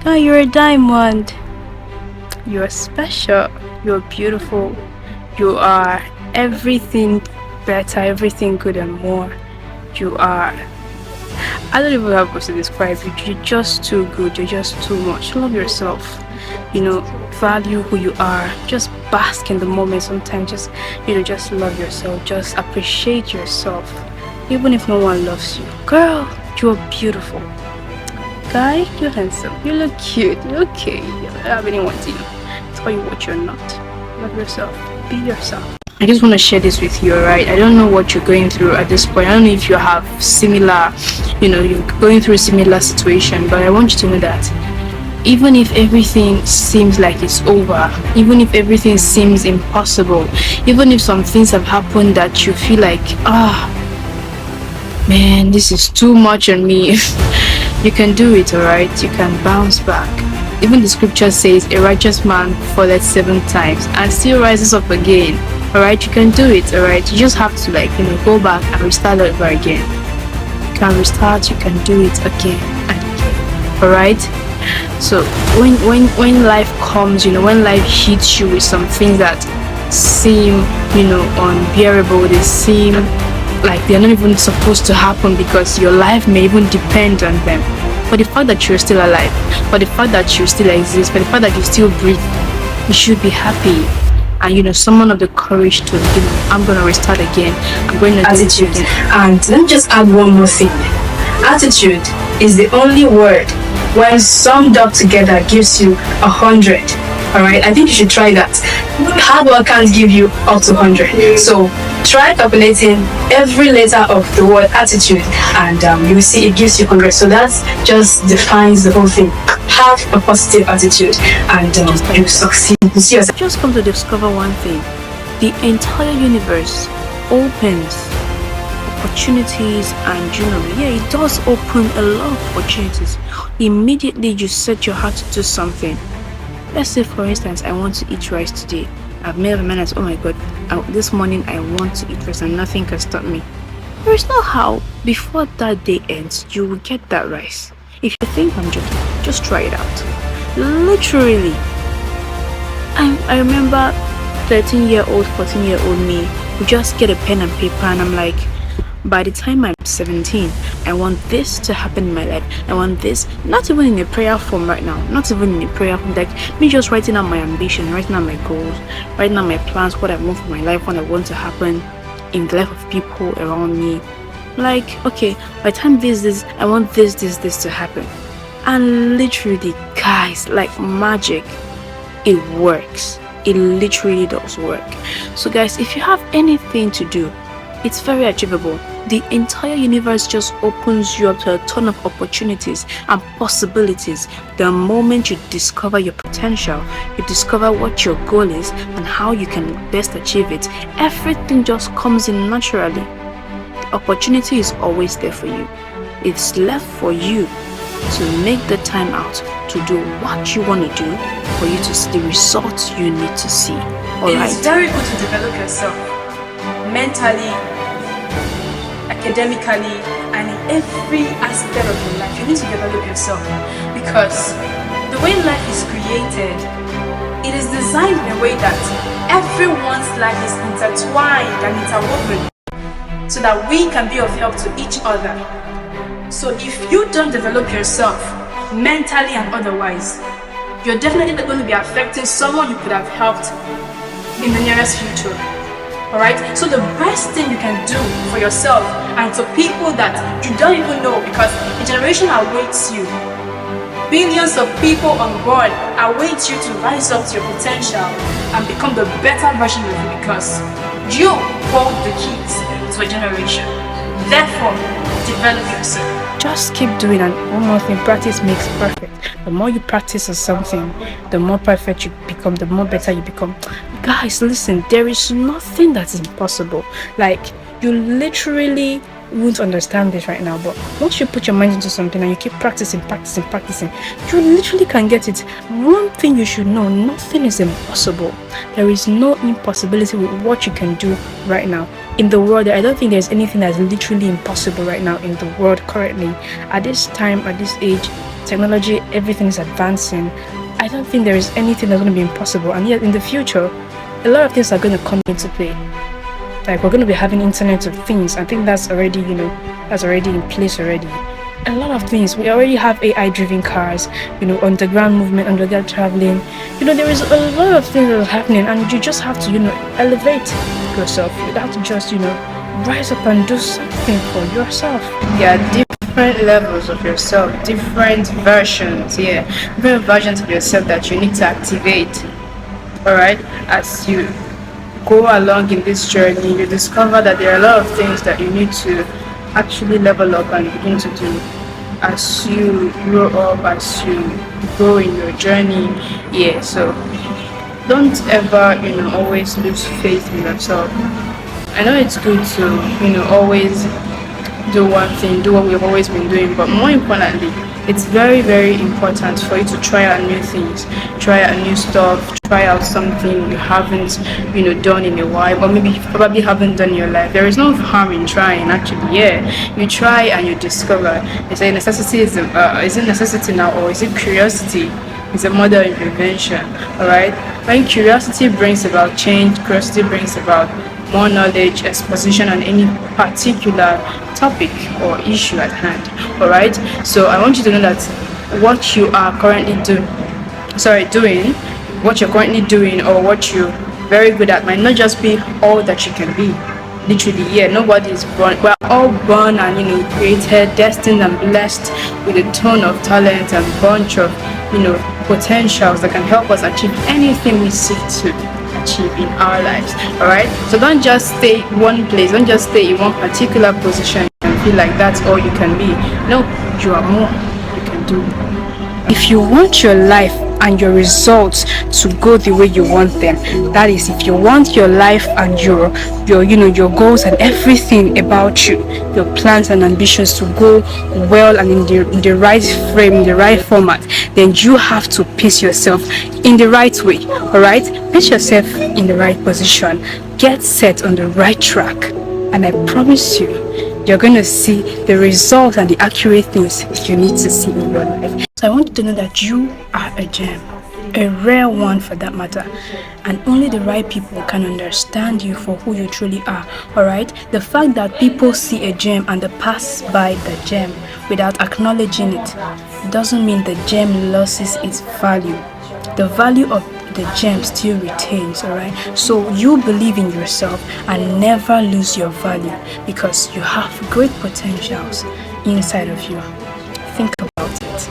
Oh, you're a diamond. You're special. You're beautiful. You are everything better, everything good and more. You are. I don't even have words to describe you. You're just too good. You're just too much. Love yourself. Value who you are. Just bask in the moment. Sometimes just love yourself. Just appreciate yourself. Even if no one loves you. Girl, you're beautiful. Guy, you're handsome. You look cute. You're okay. You don't have anyone to tell you what you're not. Love yourself. Be yourself. I just want to share this with you, alright? I don't know what you're going through at this point. I don't know if you have similar, you're going through a similar situation, but I want you to know that even if everything seems like it's over, even if everything seems impossible, even if some things have happened that you feel like, man, this is too much on me, you can do it, alright? You can bounce back. Even the scripture says a righteous man falleth 7 times and still rises up again. Alright, you can do it. Alright, you just have to go back and restart over again. You can restart, you can do it again and again. Alright, so when life comes, when life hits you with some things that seem unbearable, they seem like they're not even supposed to happen because your life may even depend on them. For the fact that you're still alive, for the fact that you still exist, for the fact that you still breathe, you should be happy. And someone of the courage to I'm gonna restart again. I'm going to do it again. And let me just add one more thing. Attitude is the only word when summed up together gives you 100. Alright, I think you should try that. Hard work can't give you up to 100. So try calculating every letter of the word attitude, and you will see it gives you 100. So that just defines the whole thing. Have a positive attitude, and you succeed. You see yourself. Just come to discover one thing: the entire universe opens opportunities, and it does open a lot of opportunities. Immediately you set your heart to do something. Let's say, for instance, I want to eat rice today. I've made up my mind as, oh my god, this morning I want to eat rice and nothing can stop me. There is no how before that day ends you will get that rice. If you think I'm joking, just try it out. Literally. I remember 13-year-old, 14-year-old me would just get a pen and paper, and I'm like, by the time I'm 17, I want this to happen in my life. I want this, not even in a prayer form right now, not even in a prayer form, like me just writing out my ambition, writing out my goals, writing out my plans, what I want for my life, what I want to happen in the life of people around me. Like, okay, by the time this, I want this to happen. And literally, guys, like magic, it works. It literally does work. So guys, if you have anything to do, it's very achievable. The entire universe just opens you up to a ton of opportunities and possibilities. The moment you discover your potential, you discover what your goal is and how you can best achieve it, everything just comes in naturally. The opportunity is always there for you. It's left for you to make the time out to do what you want to do for you to see the results you need to see. Alright? It's very good to develop yourself mentally, academically, and in every aspect of your life. You need to develop yourself, because the way life is created, it is designed in a way that everyone's life is intertwined and interwoven so that we can be of help to each other. So if you don't develop yourself mentally and otherwise, you're definitely going to be affecting someone you could have helped in the nearest future. Alright, so the best thing you can do for yourself and to people that you don't even know, because a generation awaits you, billions of people unborn await you to rise up to your potential and become the better version of you, because you hold the keys to a generation. Therefore, develop yourself. Just keep doing, and one more thing, practice makes perfect. The more you practice on something, the more perfect you become, the more better you become. Guys, listen, there is nothing that is impossible. Like, you literally won't understand this right now, but once you put your mind into something and you keep practicing, you literally can get it. One thing you should know: nothing is impossible. There is no impossibility with what you can do right now. in the world, I don't think there's anything that's literally impossible right now in the world currently. At this time, at this age, technology, everything is advancing. I don't think there is anything that's going to be impossible. And yet in the future, a lot of things are going to come into play. Like we're going to be having Internet of Things. I think that's already, that's already in place already. A lot of things. We already have AI-driven cars, underground movement, underground traveling. There is a lot of things that are happening, and you just have to, elevate yourself. You have to just, rise up and do something for yourself. Yeah, different levels of yourself, different versions. Yeah, different versions of yourself that you need to activate. All right, as you go along in this journey, you discover that there are a lot of things that you need to actually level up and begin to do as you grow up, as you grow in your journey. Yeah, so don't ever always lose faith in yourself. I know it's good to always do one thing, do what we've always been doing, but more importantly, it's very, very important for you to try out new things, try out new stuff, try out something you haven't done in a while, or maybe you probably haven't done in your life. There is no harm in trying, actually. Yeah, you try and you discover. It's a necessity. Is it necessity now, or is it curiosity? It's a mother of invention. All right, when curiosity brings about change, curiosity brings about more knowledge, exposition on any particular topic or issue at hand. All right, so I want you to know that what you are currently doing, what you're currently doing, or what you're very good at might not just be all that you can be. Literally, yeah, nobody is born. We're all born and created, destined and blessed with a ton of talent and bunch of potentials that can help us achieve anything we seek to achieve in our lives. All right, so don't just stay one place, don't just stay in one particular position and feel like that's all you can be. No, you are more. You can do. If you want your life and your results to go the way you want them, that is, if you want your life and your goals and everything about you, your plans and ambitions to go well and in the right frame, in the right format, then you have to pace yourself in the right way. All right, pace yourself in the right position, get set on the right track, and I promise you, you're going to see the results and the accurate things you need to see in your life. So I want you to know that you are a gem, a rare one for that matter, and only the right people can understand you for who you truly are. All right, the fact that people see a gem and they pass by the gem without acknowledging it doesn't mean the gem loses its value. The value of the gem still retains. All right, so you believe in yourself and never lose your value, because you have great potentials inside of you. Think about it.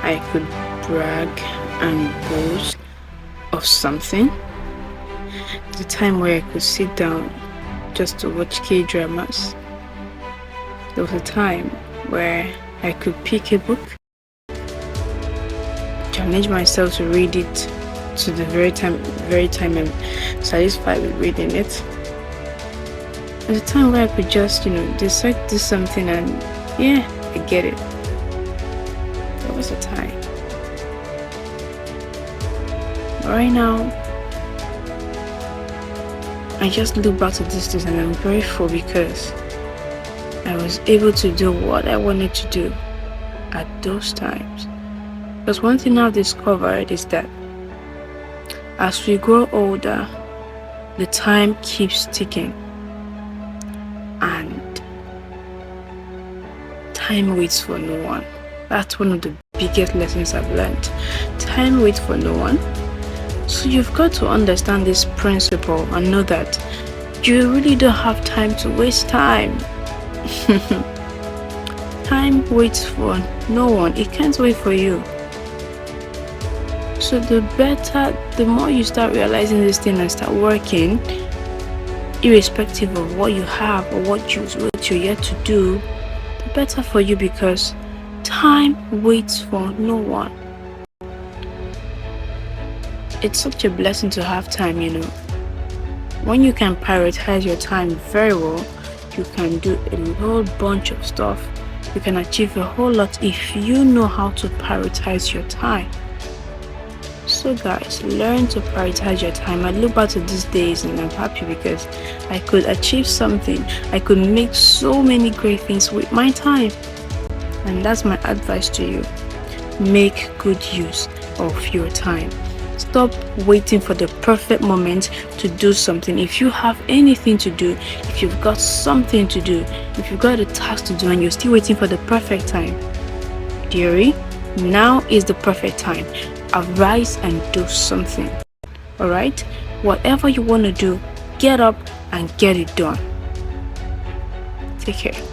I could brag and boast of something. The time where I could sit down just to watch K-dramas. There was a time where I could pick a book, challenge myself to read it to the very time I'm satisfied with reading it. There's a time where I could just decide to do something and yeah, I get it. There was a time. But right now, I just look back to this days and I'm grateful because I was able to do what I wanted to do at those times. Because one thing I've discovered is that as we grow older, the time keeps ticking. And time waits for no one. That's one of the biggest lessons I've learned. Time waits for no one. So you've got to understand this principle and know that you really don't have time to waste time. Time waits for no one. It can't wait for you. So the more you start realizing this thing and start working, irrespective of what you have or what you're yet to do, the better for you, because time waits for no one. It's such a blessing to have time, When you can prioritize your time very well, you can do a whole bunch of stuff. You can achieve a whole lot if you know how to prioritize your time. So guys, learn to prioritize your time. I look back to these days and I'm happy because I could achieve something. I could make so many great things with my time. And that's my advice to you. Make good use of your time. Stop waiting for the perfect moment to do something. If you have anything to do, if you've got something to do, if you've got a task to do and you're still waiting for the perfect time, dearie, now is the perfect time. Arise and do something. Alright? Whatever you want to do, get up and get it done. Take care.